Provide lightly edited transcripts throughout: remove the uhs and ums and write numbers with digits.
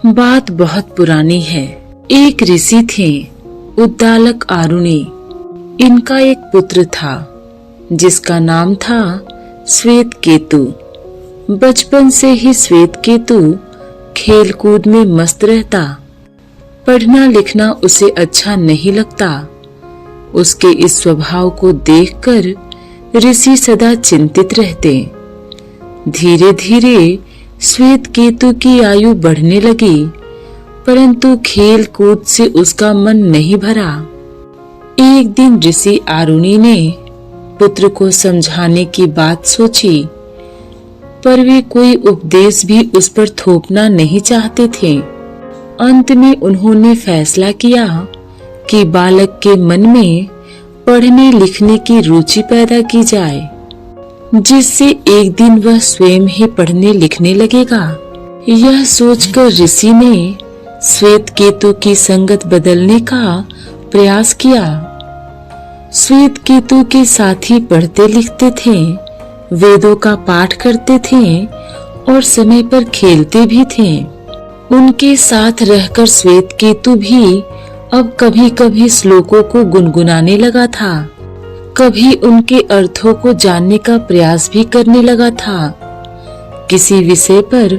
बात बहुत पुरानी है। एक ऋषि थे, उद्दालक आरुणि। इनका एक पुत्र था जिसका नाम था श्वेत केतु। बचपन से ही श्वेत केतु खेल कूद में मस्त रहता। पढ़ना लिखना उसे अच्छा नहीं लगता। उसके इस स्वभाव को देखकर ऋषि सदा चिंतित रहते। धीरे धीरे श्वेत केतु की आयु बढ़ने लगी, परंतु खेल कूद से उसका मन नहीं भरा। एक दिन ऋषि आरुणि ने पुत्र को समझाने की बात सोची, पर वे कोई उपदेश भी उस पर थोपना नहीं चाहते थे। अंत में उन्होंने फैसला किया कि बालक के मन में पढ़ने लिखने की रुचि पैदा की जाए, जिससे एक दिन वह स्वयं ही पढ़ने लिखने लगेगा। यह सोचकर ऋषि ने श्वेत केतु की संगत बदलने का प्रयास किया। श्वेत केतु के साथी पढ़ते लिखते थे, वेदों का पाठ करते थे और समय पर खेलते भी थे। उनके साथ रहकर श्वेत केतु भी अब कभी कभी श्लोकों को गुनगुनाने लगा था, कभी उनके अर्थों को जानने का प्रयास भी करने लगा था। किसी विषय पर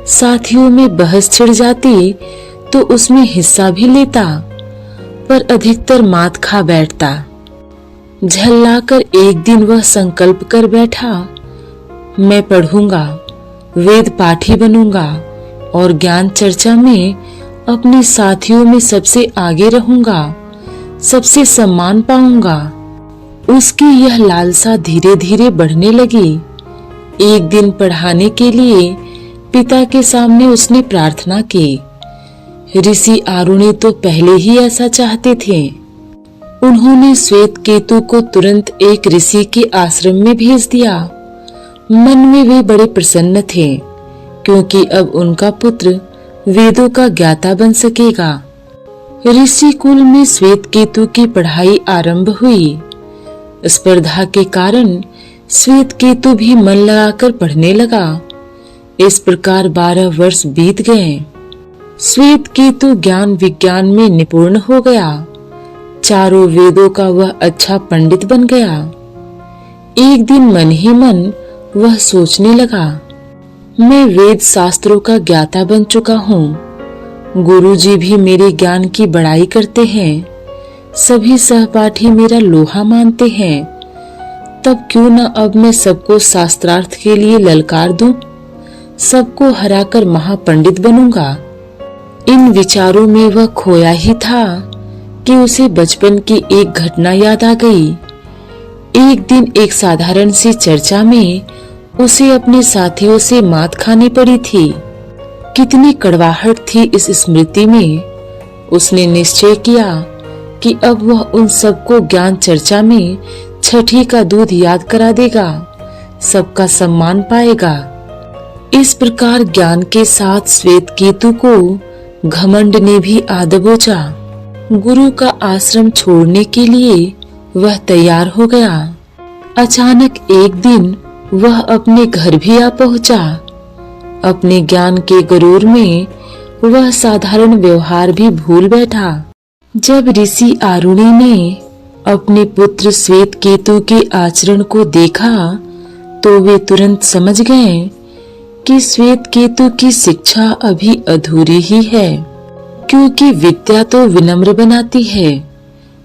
साथियों में बहस छिड़ जाती तो उसमें हिस्सा भी लेता, पर अधिकतर मात खा बैठता। झल्लाकर एक दिन वह संकल्प कर बैठा, मैं पढ़ूंगा, वेद पाठी बनूंगा और ज्ञान चर्चा में अपने साथियों में सबसे आगे रहूंगा, सबसे सम्मान पाऊंगा। उसकी यह लालसा धीरे धीरे बढ़ने लगी। एक दिन पढ़ाने के लिए पिता के सामने उसने प्रार्थना की। ऋषि आरुणि तो पहले ही ऐसा चाहते थे। उन्होंने श्वेत केतु को तुरंत एक ऋषि के आश्रम में भेज दिया। मन में वे बड़े प्रसन्न थे, क्योंकि अब उनका पुत्र वेदों का ज्ञाता बन सकेगा। ऋषि कुल में श्वेत केतु की पढ़ाई आरंभ हुई। स्पर्धा के कारण श्वेत केतु भी मन लगाकर पढ़ने लगा। इस प्रकार 12 वर्ष बीत गए। श्वेत केतु ज्ञान विज्ञान में निपुण हो गया। चारों वेदों का वह अच्छा पंडित बन गया। एक दिन मन ही मन वह सोचने लगा, मैं वेद शास्त्रों का ज्ञाता बन चुका हूँ। गुरुजी भी मेरे ज्ञान की बड़ाई करते हैं। सभी सहपाठी मेरा लोहा मानते हैं। तब क्यों न अब मैं सबको शास्त्रार्थ के लिए ललकार दूं, सबको हराकर महापंडित बनूंगा। इन विचारों में वह खोया ही था कि उसे बचपन की एक घटना याद आ गई। एक दिन एक साधारण सी चर्चा में उसे अपने साथियों से मात खानी पड़ी थी। कितनी कड़वाहट थी इस स्मृति में। उसने निश्चय किया कि अब वह उन सबको ज्ञान चर्चा में छठी का दूध याद करा देगा, सबका सम्मान पाएगा। इस प्रकार ज्ञान के साथ श्वेत केतु को घमंड ने भी आ दबोचा। गुरु का आश्रम छोड़ने के लिए वह तैयार हो गया। अचानक एक दिन वह अपने घर भी आ पहुंचा। अपने ज्ञान के गरूर में वह साधारण व्यवहार भी भूल बैठा। जब ऋषि आरुणि ने अपने पुत्र श्वेत केतु के आचरण को देखा तो वे तुरंत समझ गए कि श्वेत केतु की शिक्षा अभी अधूरी ही है, क्योंकि विद्या तो विनम्र बनाती है।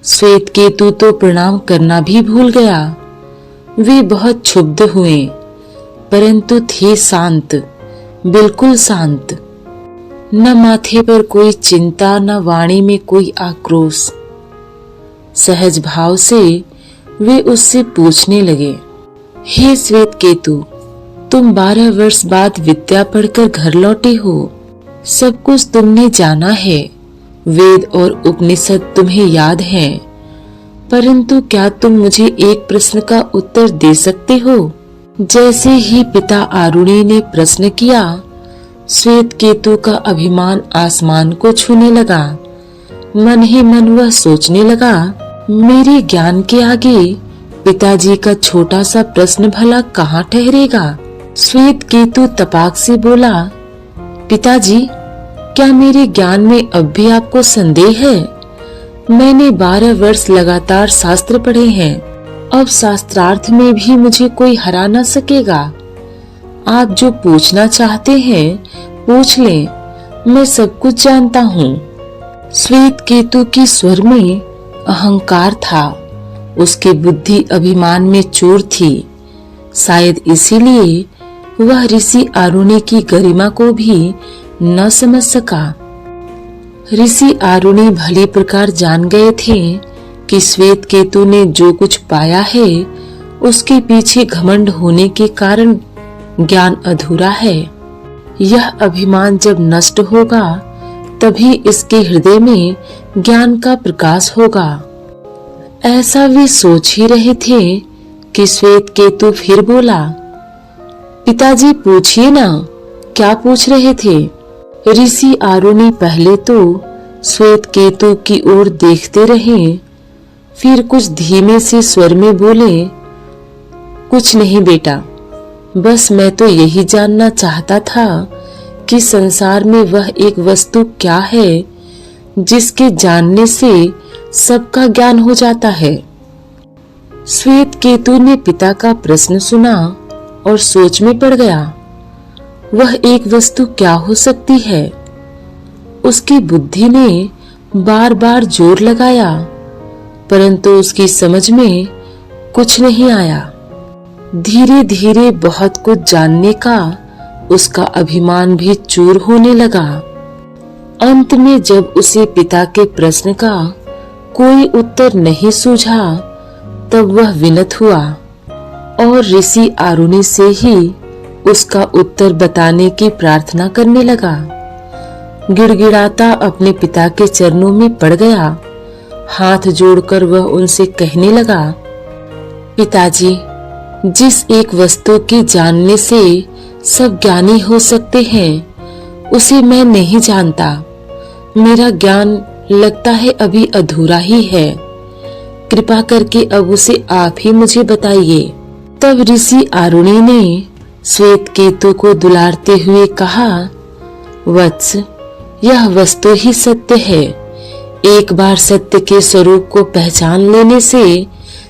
श्वेत केतु तो प्रणाम करना भी भूल गया। वे बहुत क्षुब्ध हुए, परंतु थे शांत, बिल्कुल शांत। न माथे पर कोई चिंता, न वाणी में कोई आक्रोश। सहज भाव से वे उससे पूछने लगे, हे श्वेत केतु, तुम 12 वर्ष बाद विद्या पढ़कर घर लौटे हो। सब कुछ तुमने जाना है, वेद और उपनिषद तुम्हें याद हैं, परंतु क्या तुम मुझे एक प्रश्न का उत्तर दे सकते हो? जैसे ही पिता आरुणि ने प्रश्न किया, श्वेत केतु का अभिमान आसमान को छूने लगा। मन ही मन वह सोचने लगा, मेरे ज्ञान के आगे पिताजी का छोटा सा प्रश्न भला कहाँ ठहरेगा। श्वेत केतु तपाक से बोला, पिताजी, क्या मेरे ज्ञान में अब भी आपको संदेह है? मैंने 12 वर्ष लगातार शास्त्र पढ़े हैं। अब शास्त्रार्थ में भी मुझे कोई हरा न सकेगा। आप जो पूछना चाहते हैं पूछ लें, मैं सब कुछ जानता हूँ। श्वेत केतु की स्वर में अहंकार था। उसकी बुद्धि अभिमान में चूर थी। शायद इसीलिए वह ऋषि आरुणि की गरिमा को भी न समझ सका। ऋषि आरुणि भली प्रकार जान गए थे कि श्वेत केतु ने जो कुछ पाया है उसके पीछे घमंड होने के कारण ज्ञान अधूरा है। यह अभिमान जब नष्ट होगा तभी इसके हृदय में ज्ञान का प्रकाश होगा। ऐसा वे सोच ही रहे थे कि श्वेत केतु फिर बोला, पिताजी पूछिए ना, क्या पूछ रहे थे? ऋषि आरुणि पहले तो श्वेत केतु की ओर देखते रहे, फिर कुछ धीमे से स्वर में बोले, कुछ नहीं बेटा, बस मैं तो यही जानना चाहता था कि संसार में वह एक वस्तु क्या है जिसके जानने से सबका ज्ञान हो जाता है। श्वेत केतु ने पिता का प्रश्न सुना और सोच में पड़ गया। वह एक वस्तु क्या हो सकती है? उसकी बुद्धि ने बार बार जोर लगाया, परंतु उसकी समझ में कुछ नहीं आया। धीरे धीरे बहुत कुछ जानने का उसका अभिमान भी चूर होने लगा। अंत में जब उसे पिता के प्रश्न का कोई उत्तर नहीं सूझा तब वह विनत हुआ और ऋषि आरुणि से ही उसका उत्तर बताने की प्रार्थना करने लगा। गिड़गिड़ाता अपने पिता के चरणों में पड़ गया। हाथ जोड़कर वह उनसे कहने लगा, पिताजी, जिस एक वस्तु के जानने से सब ज्ञानी हो सकते हैं उसे मैं नहीं जानता। मेरा ज्ञान लगता है अभी अधूरा ही है। कृपा करके अब उसे आप ही मुझे बताइए। तब ऋषि आरुणि ने श्वेत केतु को दुलारते हुए कहा, वत्स, यह वस्तु ही सत्य है। एक बार सत्य के स्वरूप को पहचान लेने से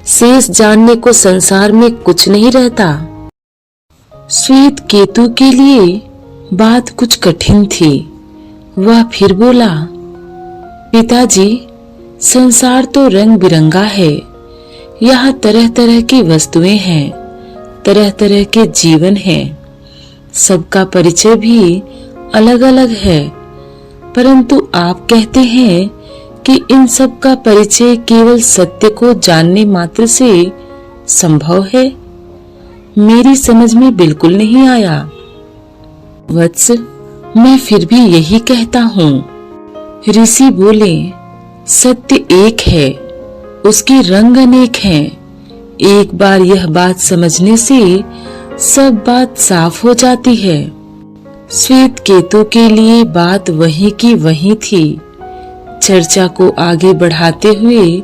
शेष जानने को संसार में कुछ नहीं रहता। श्वेत केतु के लिए बात कुछ कठिन थी। वह फिर बोला, पिताजी, संसार तो रंग बिरंगा है। यहाँ तरह तरह की वस्तुएं हैं, तरह तरह के जीवन हैं। सबका परिचय भी अलग अलग है, परंतु आप कहते हैं कि इन सब का परिचय केवल सत्य को जानने मात्र से संभव है। मेरी समझ में बिल्कुल नहीं आया। वत्स, मैं फिर भी यही कहता हूँ। ऋषि बोले, सत्य एक है, उसके रंग अनेक हैं। एक बार यह बात समझने से सब बात साफ हो जाती है। श्वेत केतु के लिए बात वहीं की वहीं थी। चर्चा को आगे बढ़ाते हुए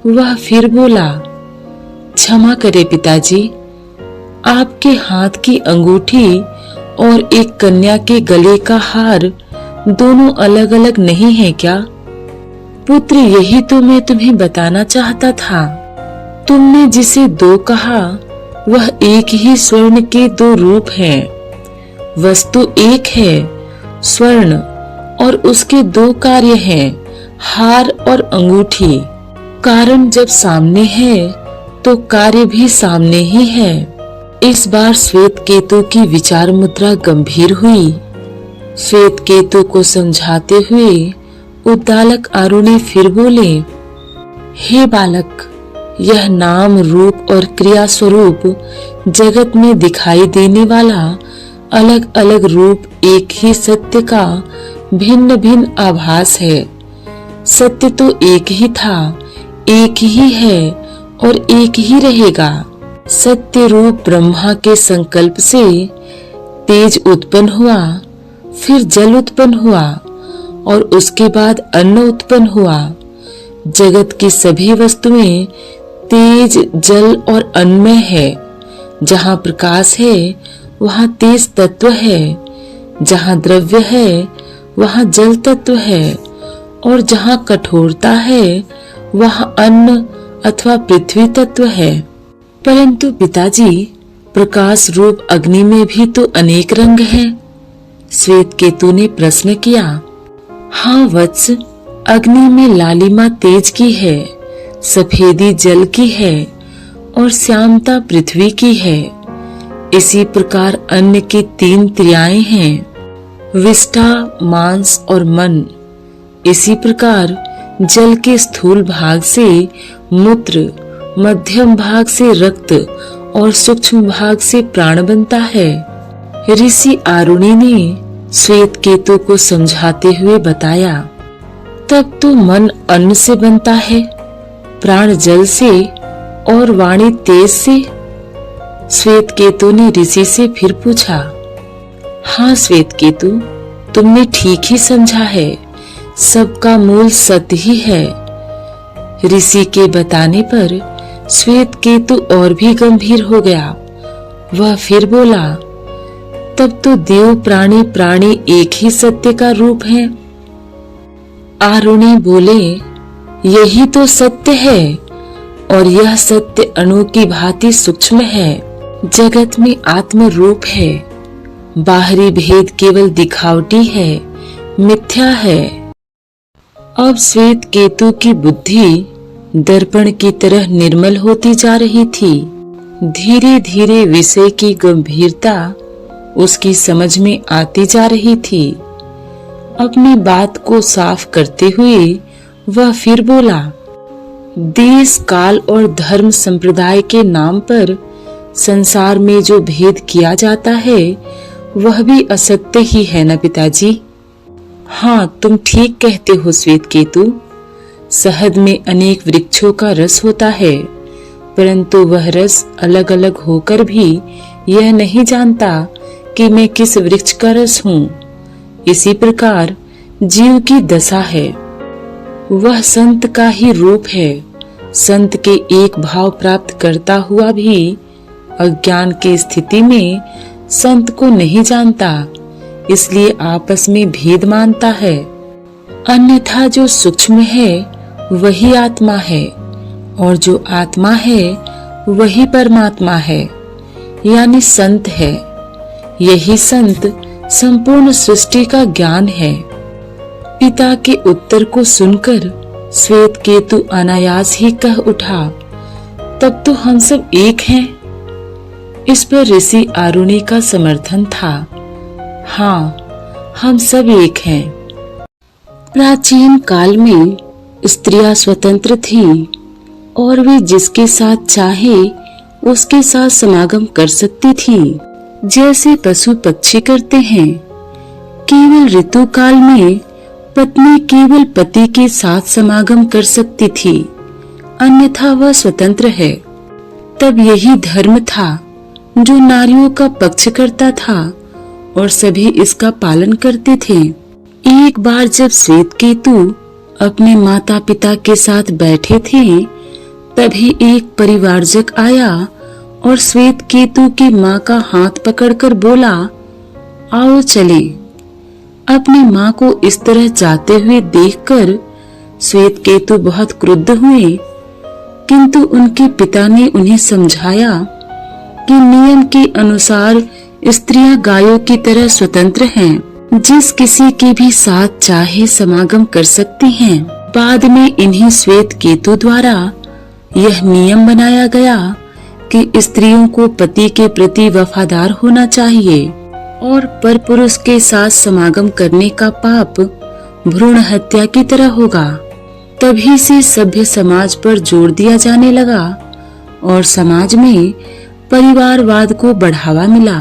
वह फिर बोला, क्षमा करे पिताजी, आपके हाथ की अंगूठी और एक कन्या के गले का हार दोनों अलग अलग नहीं है क्या? पुत्र, यही तो मैं तुम्हें बताना चाहता था। तुमने जिसे दो कहा वह एक ही स्वर्ण के दो रूप हैं। वस्तु एक है, स्वर्ण, और उसके दो कार्य हैं, हार और अंगूठी। कारण जब सामने है तो कार्य भी सामने ही है। इस बार श्वेत केतु की विचार मुद्रा गंभीर हुई। श्वेत केतु को समझाते हुए उद्दालक आरुणि फिर बोले, हे बालक, यह नाम रूप और क्रिया स्वरूप जगत में दिखाई देने वाला अलग अलग रूप एक ही सत्य का भिन्न भिन्न आभास है। सत्य तो एक ही था, एक ही है और एक ही रहेगा। सत्य रूप ब्रह्मा के संकल्प से तेज उत्पन्न हुआ, फिर जल उत्पन्न हुआ और उसके बाद अन्न उत्पन्न हुआ। जगत की सभी वस्तुएं तेज, जल और अन्नमय है। जहाँ प्रकाश है वहाँ तेज तत्व है, जहाँ द्रव्य है वहाँ जल तत्व है, और जहाँ कठोरता है वहाँ अन्न अथवा पृथ्वी तत्व है। परंतु पिताजी, प्रकाश रूप अग्नि में भी तो अनेक रंग हैं। श्वेत केतु ने प्रश्न किया। हाँ वत्स, अग्नि में लालिमा तेज की है, सफेदी जल की है और श्यामता पृथ्वी की है। इसी प्रकार अन्न की 3 क्रियाएं हैं, विष्ठा, मांस और मन। इसी प्रकार जल के स्थूल भाग से मूत्र, मध्यम भाग से रक्त और सूक्ष्म भाग से प्राण बनता है। ऋषि आरुणि ने श्वेत केतु को समझाते हुए बताया, तब तो मन अन्न से बनता है, प्राण जल से और वाणी तेज से। श्वेत केतु ने ऋषि से फिर पूछा। हाँ श्वेत केतु, तुमने ठीक ही समझा है, सबका मूल सत्य ही है। ऋषि के बताने पर श्वेत केतु और भी गंभीर हो गया। वह फिर बोला, तब तो देव प्राणी प्राणी एक ही सत्य का रूप है। आरुणि बोले, यही तो सत्य है, और यह सत्य अणु की भांति सूक्ष्म है। जगत में आत्म रूप है, बाहरी भेद केवल दिखावटी है, मिथ्या है। अब श्वेत केतु की बुद्धि दर्पण की तरह निर्मल होती जा रही थी। धीरे धीरे विषय की गंभीरता उसकी समझ में आती जा रही थी। अपनी बात को साफ करते हुए वह फिर बोला, देश, काल और धर्म संप्रदाय के नाम पर संसार में जो भेद किया जाता है वह भी असत्य ही है न पिताजी। हाँ, तुम ठीक कहते हो श्वेत केतु। शहद में अनेक वृक्षों का रस होता है, परंतु वह रस अलग अलग होकर भी यह नहीं जानता कि मैं किस वृक्ष का रस हूँ। इसी प्रकार जीव की दशा है, वह संत का ही रूप है। संत के एक भाव प्राप्त करता हुआ भी अज्ञान की स्थिति में संत को नहीं जानता, इसलिए आपस में भेद मानता है। अन्यथा जो सूक्ष्म है वही आत्मा है, और जो आत्मा है वही परमात्मा है, यानी संत है। यही संत संपूर्ण सृष्टि का ज्ञान है। पिता के उत्तर को सुनकर श्वेत केतु अनायास ही कह उठा, तब तो हम सब एक हैं। इस पर ऋषि आरुणि का समर्थन था। हाँ, हम सब एक हैं। प्राचीन काल में स्त्रियां स्वतंत्र थीं और वे जिसके साथ चाहे उसके साथ समागम कर सकती थीं, जैसे पशु पक्षी करते हैं। केवल ऋतु काल में पत्नी केवल पति के साथ समागम कर सकती थी, अन्यथा वह स्वतंत्र है। तब यही धर्म था जो नारियों का पक्ष करता था और सभी इसका पालन करते थे। एक बार जब श्वेत केतु अपने माता पिता के साथ बैठे थे, तभी एक परिवारजक आया और श्वेत केतु की माँ का हाथ पकड़कर बोला, आओ चले। अपनी माँ को इस तरह जाते हुए देखकर श्वेत केतु बहुत क्रुद्ध हुए, किंतु उनके पिता ने उन्हें समझाया कि नियम के अनुसार स्त्रियां गायों की तरह स्वतंत्र हैं, जिस किसी के भी साथ चाहे समागम कर सकती हैं। बाद में इन्हीं श्वेत केतु द्वारा यह नियम बनाया गया कि स्त्रियों को पति के प्रति वफादार होना चाहिए और परपुरुष के साथ समागम करने का पाप भ्रूण हत्या की तरह होगा। तभी से सभ्य समाज पर जोर दिया जाने लगा और समाज में परिवारवाद को बढ़ावा मिला।